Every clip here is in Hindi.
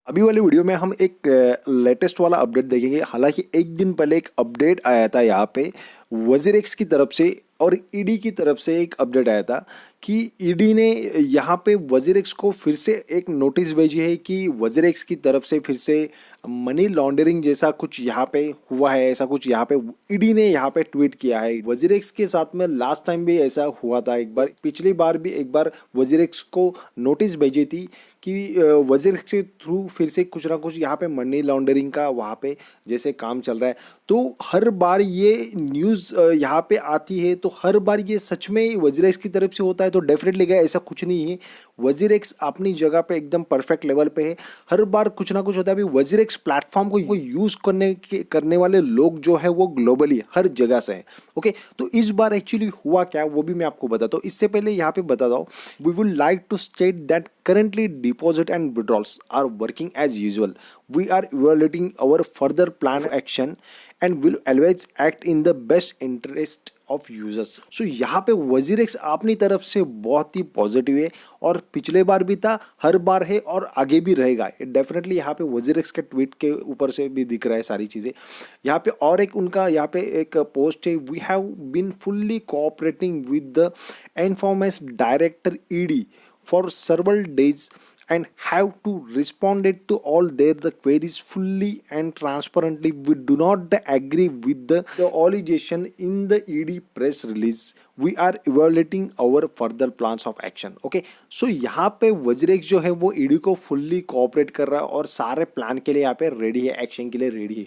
अभी वाली वीडियो में हम एक लेटेस्ट वाला अपडेट देखेंगे। हालांकि एक दिन पहले एक अपडेट आया था यहाँ पे वजीरेक्स की तरफ से और ईडी की तरफ से एक अपडेट आया था कि ईडी ने यहाँ पे वजीरेक्स को फिर से एक नोटिस भेजी है कि वजीरेक्स की तरफ से फिर से मनी लॉन्ड्रिंग जैसा कुछ यहाँ पे हुआ है। ऐसा कुछ यहाँ पे ईडी ने यहाँ पे ट्वीट किया है। वजीरेक्स के साथ में लास्ट टाइम भी ऐसा हुआ था, एक बार पिछली बार भी एक बार वजीरेक्स को नोटिस भेजी थी कि वजीरेक्स के थ्रू फिर से कुछ ना कुछ यहाँ पे मनी लॉन्ड्रिंग का वहाँ पे जैसे काम चल रहा है। तो हर बार ये न्यूज़ यहाँ पे आती है तो हर बार ये सच में वजीरेक्स की तरफ से होता है तो डेफिनेटली गया, ऐसा कुछ नहीं है। वजीरेक्स अपनी जगह पे एकदम परफेक्ट लेवल पे है। हर बार कुछ ना कुछ होता है। अभी वजीरेक्स प्लेटफॉर्म को यूज करने वाले लोग जो है वो ग्लोबली हर जगह से हैं। ओके, तो इस बार एक्चुअली हुआ क्या वो भी मैं आपको बताता हूँ। इससे पहले यहाँ पे बता दो, we would like to state that currently deposit and withdrawals are working as usual. We are evaluating our further plan of action and will always act in the best interest of users. So यहाँ पे वजीरेक्स अपनी तरफ से बहुत ही पॉजिटिव है और पिछले बार भी था, हर बार है और आगे भी रहेगा। डेफिनेटली यहाँ पे वजीरेक्स के ट्वीट के ऊपर से भी दिख रहा है सारी चीज़ें यहाँ पे। और एक उनका यहाँ पे एक पोस्ट है, we have been fully cooperating with the enforcement director ED for several days and have to responded to all their queries fully and transparently. We do not agree with the allegation in the ED press release. We are evaluating our further plans of action. Okay, so यहाँ पे वजीरेक्स जो है वो ईडी को फुल्ली कोऑपरेट कर रहा है और सारे प्लान के लिए यहाँ पे रेडी है, एक्शन के लिए रेडी है।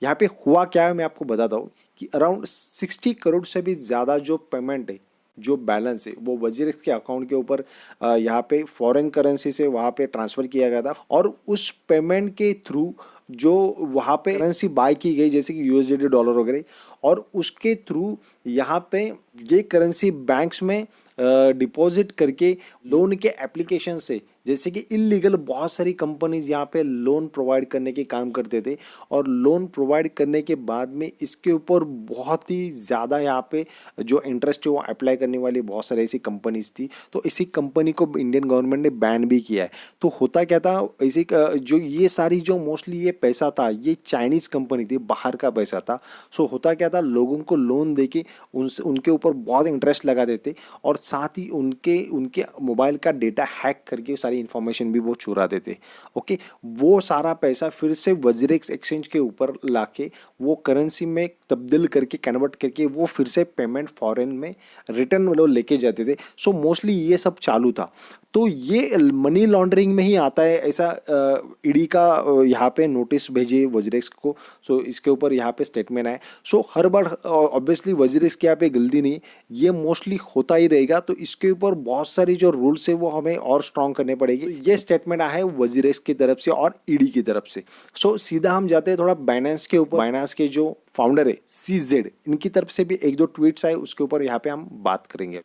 यहाँ पे हुआ क्या है मैं आपको बताता हूँ कि अराउंड 60 करोड़ से भी ज़्यादा जो पेमेंट है, जो बैलेंस है वो वजीरेक्स के अकाउंट के ऊपर यहाँ पे फॉरेन करेंसी से वहाँ पे ट्रांसफ़र किया गया था। और उस पेमेंट के थ्रू जो वहाँ पे करेंसी बाय की गई जैसे कि यूएसडी डॉलर वगैरह, और उसके थ्रू यहाँ पे ये करेंसी बैंक्स में डिपॉजिट करके लोन के एप्लीकेशन से, जैसे कि इलीगल बहुत सारी कंपनीज यहाँ पे लोन प्रोवाइड करने के काम करते थे और लोन प्रोवाइड करने के बाद में इसके ऊपर बहुत ही ज़्यादा यहाँ पे जो इंटरेस्ट है वो अप्लाई करने वाली बहुत सारी ऐसी कंपनीज थी। तो इसी कंपनी को इंडियन गवर्नमेंट ने बैन भी किया है। तो होता क्या था, ऐसी जो ये सारी जो मोस्टली ये पैसा था ये चाइनीज़ कंपनी थी, बाहर का पैसा था। सो होता क्या था, लोगों को लोन दे के उनके ऊपर बहुत इंटरेस्ट लगा देते और साथ ही उनके मोबाइल का डेटा हैक करके सारी इंफॉर्मेशन भी वो चुरा देते। ओके, वो सारा पैसा फिर से वजीरेक्स एक्सचेंज के ऊपर लाके वो करेंसी में तब्दील करके कन्वर्ट करके वो फिर से पेमेंट फॉरेन में रिटर्न वो लेके जाते थे। सो मोस्टली ये सब चालू था। तो ये मनी लॉन्ड्रिंग में ही आता है। ऐसा ईडी का यहाँ पे नोटिस भेजे वजीरेक्स को। सो इसके ऊपर यहाँ पे स्टेटमेंट आए। सो हर बार ऑब्वियसली वजीरेक्स की यहाँ पे गलती नहीं, ये मोस्टली होता ही रहेगा। तो इसके ऊपर बहुत सारी जो रूल्स है वो हमें और स्ट्रॉन्ग करने पड़ेगी। ये स्टेटमेंट आया है वजीरेक्स की तरफ से और ईडी की तरफ से। सो सीधा हम जाते हैं थोड़ा बाइनेंस के ऊपर। बाइनेंस के जो फाउंडर है सीजेड, इनकी तरफ से भी एक दो ट्वीट्स आए, उसके ऊपर यहाँ पे हम बात करेंगे।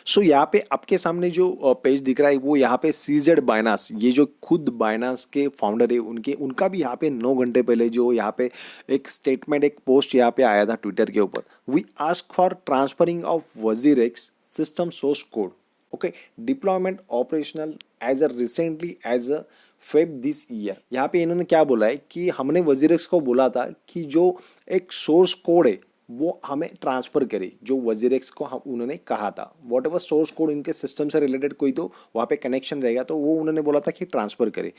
सो यहाँ पे आपके सामने जो पेज दिख रहा है वो यहाँ पे सीजेड बाइनास, ये जो खुद बाइनास के फाउंडर है उनका भी यहाँ पे 9 घंटे पहले जो यहाँ पे एक स्टेटमेंट, एक पोस्ट यहाँ पे आया था ट्विटर के ऊपर। We ask for transferring of WazirX system source code, okay, deployment operational as a recently as a Feb this year. यहाँ पे इन्होंने क्या बोला है कि हमने वजीरेक्स को बोला था कि जो एक सोर्स कोड है वो हमें ट्रांसफर करे, जो वजीरेक्स को उन्होंने कहा था वॉट एवर सोर्स कोड इनके सिस्टम से रिलेटेड कोई तो वहाँ पे कनेक्शन रहेगा तो वो उन्होंने बोला था कि ट्रांसफर करे।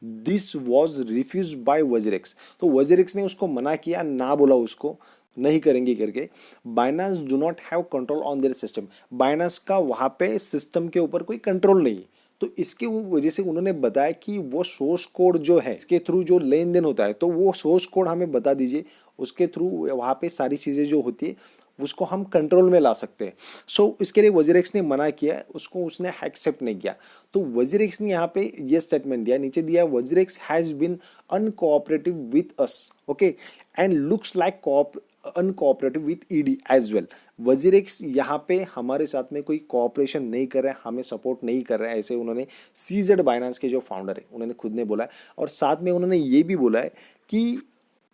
This was refuse by WazirX. तो वजीरेक्स ने उसको मना किया, ना बोला उसको नहीं करेंगे करके। Binance do not have control on their system. Binance का वहाँ पे सिस्टम के ऊपर कोई कंट्रोल नहीं। तो इसके वजह से उन्होंने बताया कि वो सोर्स कोड जो है इसके थ्रू जो लेन देन होता है तो वो सोर्स कोड हमें बता दीजिए, उसके थ्रू वहाँ पे सारी चीज़ें जो होती है उसको हम कंट्रोल में ला सकते हैं। सो इसके लिए वजीरेक्स ने मना किया, उसको उसने एक्सेप्ट नहीं किया। तो वजीरेक्स ने यहाँ पे ये स्टेटमेंट दिया, नीचे दिया, WazirX has been uncooperative with us, okay, and looks like uncooperative with ED as well. WazirX यहाँ पे हमारे साथ में कोई कोऑपरेशन नहीं कर रहा है, हमें सपोर्ट नहीं कर रहा है, ऐसे उन्होंने सीजेड बाइनांस के जो फाउंडर है उन्होंने खुद ने बोला है। और साथ में उन्होंने ये भी बोला है कि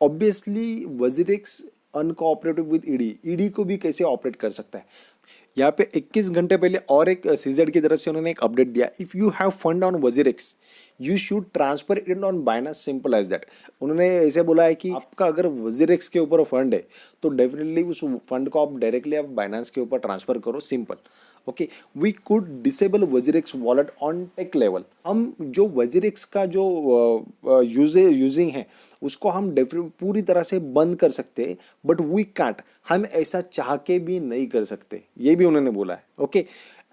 obviously WazirX uncooperative with ED, ED को भी कैसे ऑपरेट कर सकता है। यहाँ पे 21 घंटे पहले और एक सीजेड की तरफ से उन्होंने एक अपडेट दिया, if you have fund on WazirX you should transfer it on Binance, simple as that. उन्होंने ऐसे बोला है कि आपका अगर वजीरेक्स के ऊपर फंड है तो डेफिनेटली उस फंड को आप डायरेक्टली आप बाइनांस के ऊपर ट्रांसफर करो, simple. Okay, we could disable WazirX wallet on tech level. हम जो वजीरेक्स का जो यूजिंग है उसको हम पूरी तरह से बंद कर सकते हैं, बट वी कांट, हम ऐसा चाह के भी नहीं कर सकते, ये भी उन्होंने बोला है। Okay,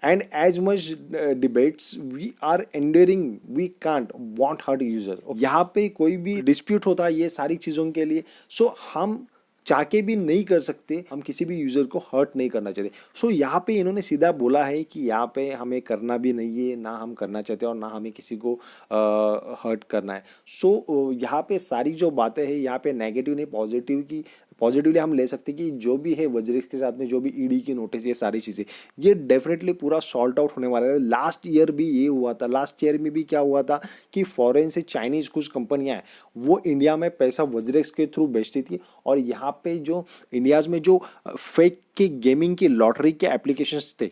and as much debates we are enduring we can't want hurt user. यहाँ पे कोई भी डिस्प्यूट होता है ये सारी चीज़ों के लिए, सो हम चाह के भी नहीं कर सकते, हम किसी भी यूजर को हर्ट नहीं करना चाहते। सो यहाँ पे इन्होंने सीधा बोला है कि यहाँ पे हमें करना भी नहीं है, ना हम करना चाहते और ना हमें किसी को हर्ट करना है। सो यहाँ पे सारी जो बातें हैं यहाँ पे नेगेटिव नहीं पॉजिटिव की, पॉजिटिवली हम ले सकते हैं कि जो भी है वज्रिक्स के साथ में जो भी ईडी की नोटिस, ये सारी चीज़ें ये डेफिनेटली पूरा सॉल्ट आउट होने वाला है। लास्ट ईयर भी ये हुआ था, लास्ट ईयर में भी क्या हुआ था कि फॉरेन से चाइनीज कुछ कंपनियां हैं वो इंडिया में पैसा वज्रिक्स के थ्रू बेचती थी, और यहाँ पे जो इंडियाज में जो फेक के गेमिंग की लॉटरी के एप्लीकेशंस थे,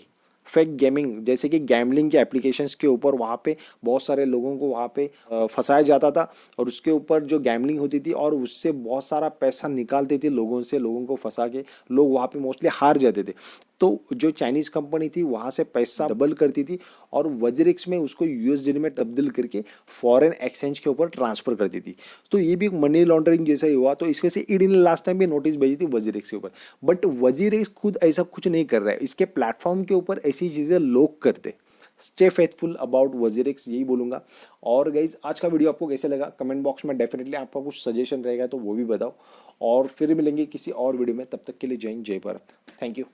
फेक गेमिंग जैसे कि गैमलिंग के एप्लीकेशंस के ऊपर वहाँ पे बहुत सारे लोगों को वहाँ पे फंसाया जाता था, और उसके ऊपर जो गैमलिंग होती थी और उससे बहुत सारा पैसा निकालते थे लोगों से, लोगों को फंसा के लोग वहाँ पे मोस्टली हार जाते थे। तो जो चाइनीज़ कंपनी थी वहाँ से पैसा डबल करती थी और वज्रिक्स में उसको यूएसडी में तब्दील करके फॉरेन एक्सचेंज के ऊपर ट्रांसफर करती थी। तो ये भी एक मनी लॉन्ड्रिंग जैसा ही हुआ। तो इसके से ईडी ने लास्ट टाइम भी नोटिस भेजी थी वज्रिक्स के ऊपर, बट वज्रिक्स खुद ऐसा कुछ नहीं कर रहा है, इसके प्लेटफॉर्म के ऊपर ऐसी चीज़ें लोग करते। स्टे फेथफुल अबाउट वज्रिक्स, यही बोलूँगा। और गाइज आज का वीडियो आपको कैसे लगा कमेंट बॉक्स में डेफिनेटली आपका कुछ सजेशन रहेगा तो वो भी बताओ, और फिर मिलेंगे किसी और वीडियो में, तब तक के लिए जय हिंद जय भारत, थैंक यू।